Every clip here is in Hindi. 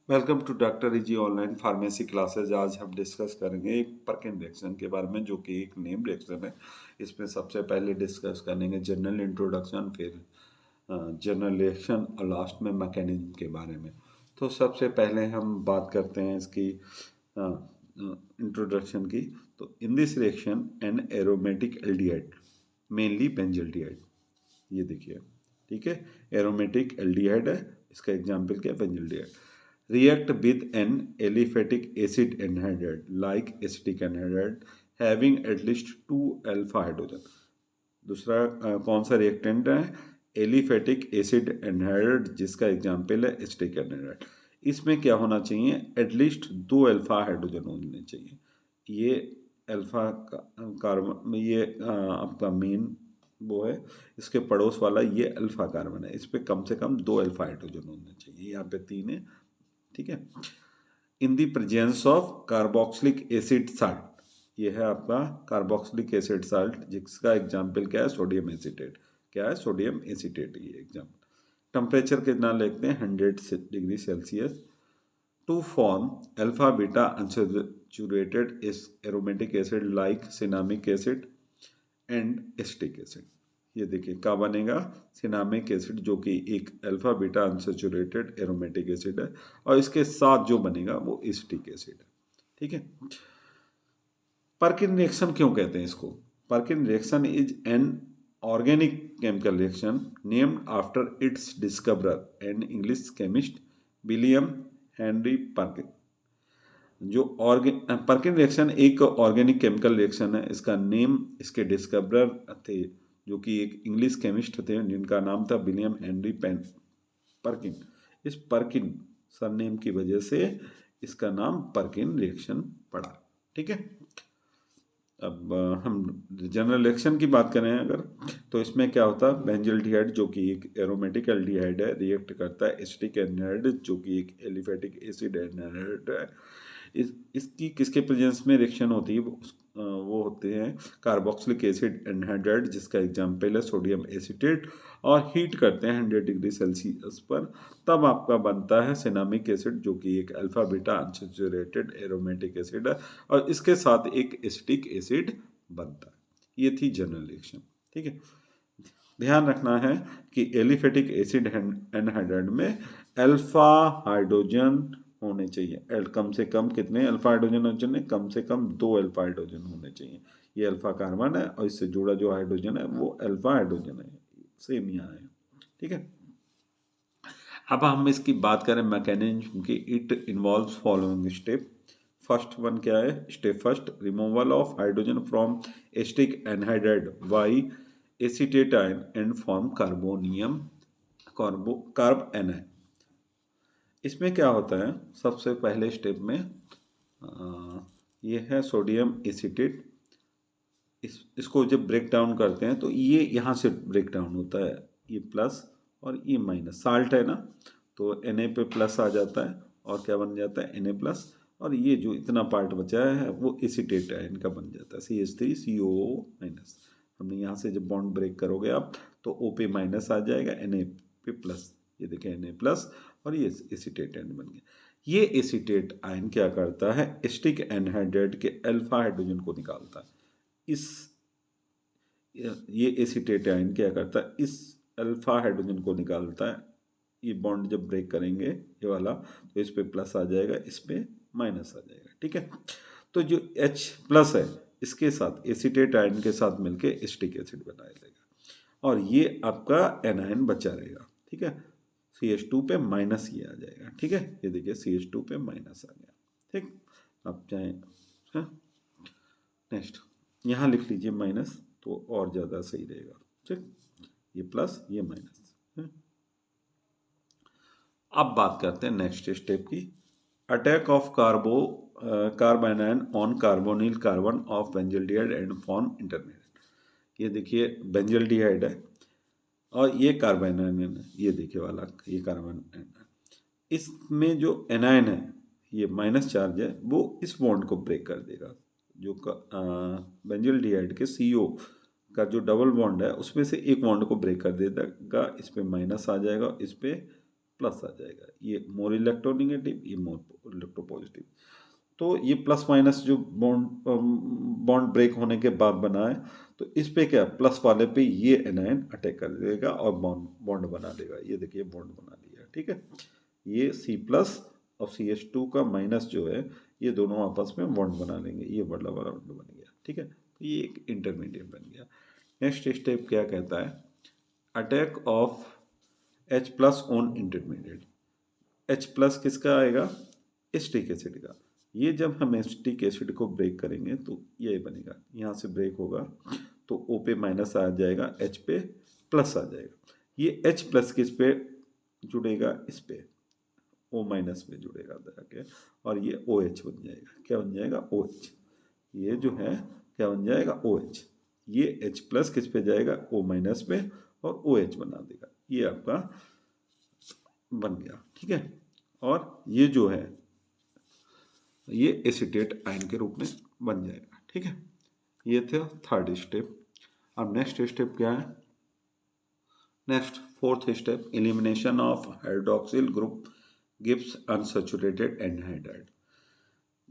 Welcome to doctor easy online pharmacy classes. आज हम डिस्कस करेंगे एक पर्किन रिएक्शन के बारे में, जो कि एक नेम रिएक्शन है। इसमें सबसे पहले डिस्कस करेंगे जनरल इंट्रोडक्शन, फिर जनरल रिएक्शन और लास्ट में मैकेनिज्म के बारे में। तो सबसे पहले हम बात करते हैं इसकी इंट्रोडक्शन की। तो in this reaction an aromatic aldehyde, mainly benzaldehyde, ये देखिए, ठीक है, एरोमेटिक एल्डिहाइड है। इसका एग्जाम्पल क्या है? Benzaldehyde react with an aliphatic acid anhydride like acetic anhydride having at least 2 alpha hydrogen। दूसरा कौन सा रिएक्टेंट है? एलिफेटिक एसिड एनहाइड्राइड, जिसका एग्जाम्पल है एसिटिक एनहाइड्राइड। इसमें क्या होना चाहिए? एटलीस्ट 2 अल्फा हाइड्रोजन होने चाहिए। ये अल्फा कार्बन, ये आपका मेन वो है। इसके पड़ोस वाला ये अल्फा कार्बन है, इस पे कम से कम 2 अल्फा हाइड्रोजन होने चाहिए। यहाँ पे 3 है, ठीक है। In the presence of carboxylic acid salt, ये है आपका कार्बोक्सिलिक एसिड साल्ट, जिसका एग्जाम्पल क्या है? Sodium acetate. क्या है? सोडियम एसीटेट, ये एग्जाम्पल। टेम्परेचर कितना लेते हैं? 100 degree Celsius to form alpha beta unsaturated aromatic acid like cinnamic acid and acetic acid. ये देखिए क्या बनेगा? सिनामिक एसिड, जो कि एक alpha beta unsaturated aromatic acid है, और इसके साथ जो बनेगा वो एसिटिक एसिड है, ठीक है। पर्किन रिएक्शन क्यों कहते हैं इसको? Perkin reaction is an organic chemical reaction named after it's discoverer and English chemist William Henry Perkin. जो पर्किन रिएक्शन एक ऑर्गेनिक केमिकल रिएक्शन है। इसका नेम इसके डिस्कवरर थे, जो कि एक इंग्लिश केमिस्ट थे, जिनका नाम था विलियम हेनरी पर्किन। इस पर्किन सरनेम की वजह से इसका नाम पर्किन रिएक्शन पड़ा, ठीक है। अब हम जनरल रिएक्शन की बात करें अगर, तो इसमें क्या होता है? बेंजल्डिहाइड, जो कि एक एरोमेटिक एल्डिहाइड है, रिएक्ट करता है एसिटिक एनहाइड्राइड, जो कि एक एलिफेटिक एसिड एनहाइड्राइड है। इसकी किसके प्रेजेंस में रिएक्शन होती है? वो होते हैं कार्बोक्सिलिक एसिड एनहाइड्राइड, जिसका एग्जाम्पल है सोडियम एसीटेट, और हीट करते हैं 100 डिग्री सेल्सियस पर। तब आपका बनता है सिनामिक एसिड, जो कि एक alpha beta unsaturated aromatic acid है, और इसके साथ एक एसिटिक एसिड बनता है। ये थी जनरल रिएक्शन, ठीक है। ध्यान रखना है कि एलिफेटिक एसिड एनहाइड्राइड में अल्फा हाइड्रोजन होने चाहिए। कम से कम कितने अल्फा हाइड्रोजन होने चाहिए? कम से कम 2 अल्फा हाइड्रोजन होने चाहिए। ये अल्फा कार्बन है, और इससे जुड़ा जो हाइड्रोजन है वो अल्फा हाइड्रोजन है। सेम यहाँ है, ठीक है। अब हम इसकी बात करें मैकेनिज्म की। It involves following step. First one क्या है? Step first, removal of hydrogen from acetic anhydride by acetate ion and form carbonium carb A9. इसमें क्या होता है? सबसे पहले स्टेप में ये है सोडियम एसीटेट। इसको जब ब्रेक डाउन करते हैं तो ये यहाँ से ब्रेक डाउन होता है, ये प्लस और ये माइनस। साल्ट है ना, तो Na पे प्लस आ जाता है, और क्या बन जाता है? Na plus. और ये जो इतना पार्ट बचा है वो एसीटेट आयन का बन जाता है, CH3COO माइनस। हमने यहाँ से जब बॉन्ड ब्रेक करोगे आप, तो O पे माइनस आ जाएगा, Na पे प्लस। ये देखें, Na प्लस, और ये एसीटेट आयन बन गया। ये एसीटेट आयन क्या करता है? एसिटिक एनहाइड्राइड के अल्फा हाइड्रोजन को निकालता है। इस ये एसीटेट आयन क्या करता है? इस अल्फा हाइड्रोजन को निकालता है। ये बॉन्ड जब ब्रेक करेंगे ये वाला, तो इस पे प्लस आ जाएगा, इस पे माइनस आ जाएगा, ठीक है। तो जो H प्लस है, इसके साथ एसीटेट आयन के साथ मिलके एसिटिक एसिड बनाया जाएगा, और ये आपका एनायन बचा रहेगा, ठीक है। CH2 पे माइनस ये आ जाएगा, ठीक है। ये देखिए CH2 पे माइनस आ गया, ठीक। अब चाहे नेक्स्ट यहाँ लिख लीजिए माइनस, तो और ज़्यादा सही रहेगा, ठीक। ये प्लस, ये माइनस है। अब बात करते हैं नेक्स्ट स्टेप की। Attack of carbanion on carbonyl carbon of benzaldehyde and form intermediate. ये देखिए बेंजल्डिहाइड है, और ये कार्बोनाइन है, ये देखिए वाला, ये कार्बोनाइन है। इसमें जो एनायन है, ये माइनस चार्ज है, वो इस बॉन्ड को ब्रेक कर देगा। जो बेंजल्डिहाइड के CO का जो डबल बॉन्ड है, उसमें से एक बॉन्ड को ब्रेक कर देगा। इस पे माइनस आ जाएगा, इस पे प्लस आ जाएगा, ये मोर इलेक्ट्रोनेगेटिव, ये मोर इलेक्ट्रोपॉजिटिव। तो ये प्लस माइनस जो बॉन्ड ब्रेक होने के बाद बना है, तो इस पे क्या, प्लस वाले पे ये एनायन अटैक कर देगा और बॉन्ड बॉन्ड बना देगा। ये देखिए बॉन्ड बना लिया, ठीक है। ये C+ और CH2 का माइनस जो है, ये दोनों आपस में बॉन्ड बना लेंगे, ये वाला बॉन्ड बन गया, ठीक है। तो ये एक इंटरमीडिएट बन गया। नेक्स्ट स्टेप क्या कहता है, attack of H+ on intermediate. H+ किसका आएगा, एसिटिक एसिड का। ये जब हम एसिटिक एसिड को ब्रेक करेंगे तो ये बनेगा, यहाँ से ब्रेक होगा तो O पे माइनस आ जाएगा, H पे प्लस आ जाएगा। ये H+ किस पे जुड़ेगा, इस पे O- में जुड़ेगा जाके, और ये OH बन जाएगा। क्या बन जाएगा, OH। ये जो है क्या बन जाएगा, OH। ये H+ किस पे जाएगा, O- पे, और OH बना देगा। ये आपका बन गया, ठीक है। और ये जो है ये एसीटेट आयन के रूप में बन जाएगा, ठीक है। ये थे थर्ड स्टेप। अब नेक्स्ट स्टेप क्या है, next fourth step, elimination of hydroxyl group gives unsaturated anhydride.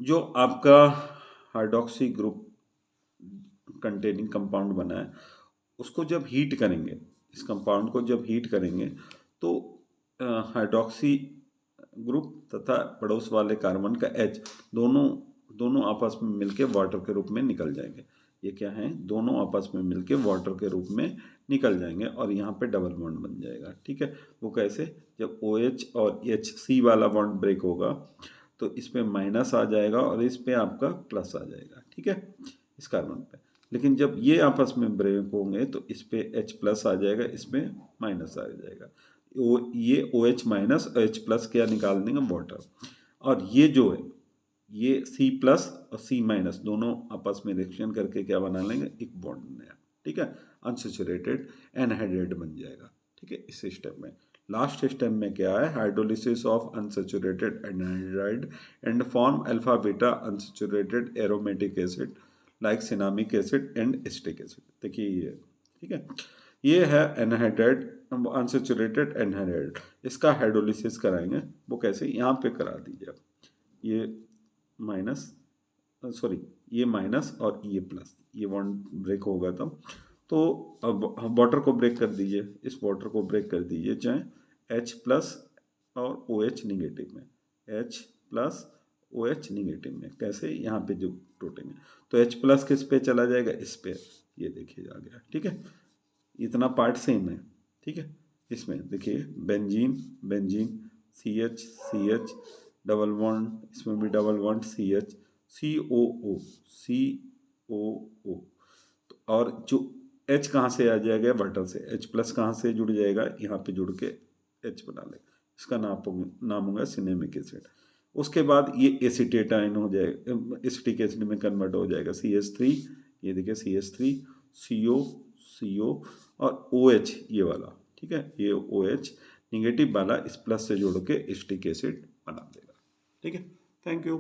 जो आपका हाइड्रोक्सी ग्रुप कंटेनिंग कंपाउंड बना है, उसको जब हीट करेंगे, इस कंपाउंड को जब हीट करेंगे तो हाइड्रोक्सी ग्रुप तथा पड़ोस वाले कार्बन का H दोनों आपस में मिलके वाटर के रूप में निकल जाएंगे। ये क्या है, दोनों आपस में मिलके वाटर के रूप में निकल जाएंगे और यहाँ पे डबल बॉन्ड बन जाएगा, ठीक है। वो कैसे, जब OH और HC वाला बॉन्ड ब्रेक होगा तो इस पे माइनस आ जाएगा और इस पे आपका प्लस आ जाएगा, ठीक है, इस कार्बन पे। लेकिन जब ये आपस में ब्रेक होंगे तो इस पे H+ आ जाएगा, इसमें माइनस आ जाएगा। ये OH- और H+ क्या निकाल देंगे, वाटर। और ये जो है ये C+ और C- दोनों आपस में रिएक्शन करके क्या बना लेंगे, एक बॉन्ड नया, ठीक है, अनसैचुरेटेड एनहाइड्राइड बन जाएगा, ठीक है। इस स्टेप में लास्ट स्टेप में क्या है, hydrolysis of unsaturated anhydride and form alpha beta unsaturated aromatic acid like cinnamic acid and acetic acid. देखिए ये, ठीक है, ये है एनहाइड्राइड, अनसैचुरेटेड एनहाइड्राइड। इसका हाइड्रोलिसिस कराएंगे, वो कैसे, यहाँ पे करा दीजिए आप। ये माइनस, सॉरी, ये माइनस और ये प्लस, ये बॉन्ड ब्रेक होगा तब। तो अब वाटर को ब्रेक कर दीजिए, इस वाटर को ब्रेक कर दीजिए, चाहे H+ और OH निगेटिव में, H+ OH निगेटिव में, कैसे, यहाँ पे जो टूटेंगे तो H+ किस पे चला जाएगा, इस पे, ये देखिए आ गया, ठीक है। इतना पार्ट सेम है, ठीक है। इसमें देखिए benzene benzene, CH double bond, इसमें भी double bond, CH COO COO। और जो H कहाँ से आ जाएगा, वाटर से, H+ कहाँ से जुड़ जाएगा, यहाँ पे जुड़ के H बना लेगा। इसका नाम होगा सिनेमिक एसिड। उसके बाद ये एसीटेट आयन हो जाएगा, एसिटिक एसिड में कन्वर्ट हो जाएगा, CH3, ये देखिए CH3 CO और OH ये वाला, ठीक है, ये OH निगेटिव वाला इस प्लस से जोड़ के एसिटिक एसिड बना देगा, ठीक है। Thank you.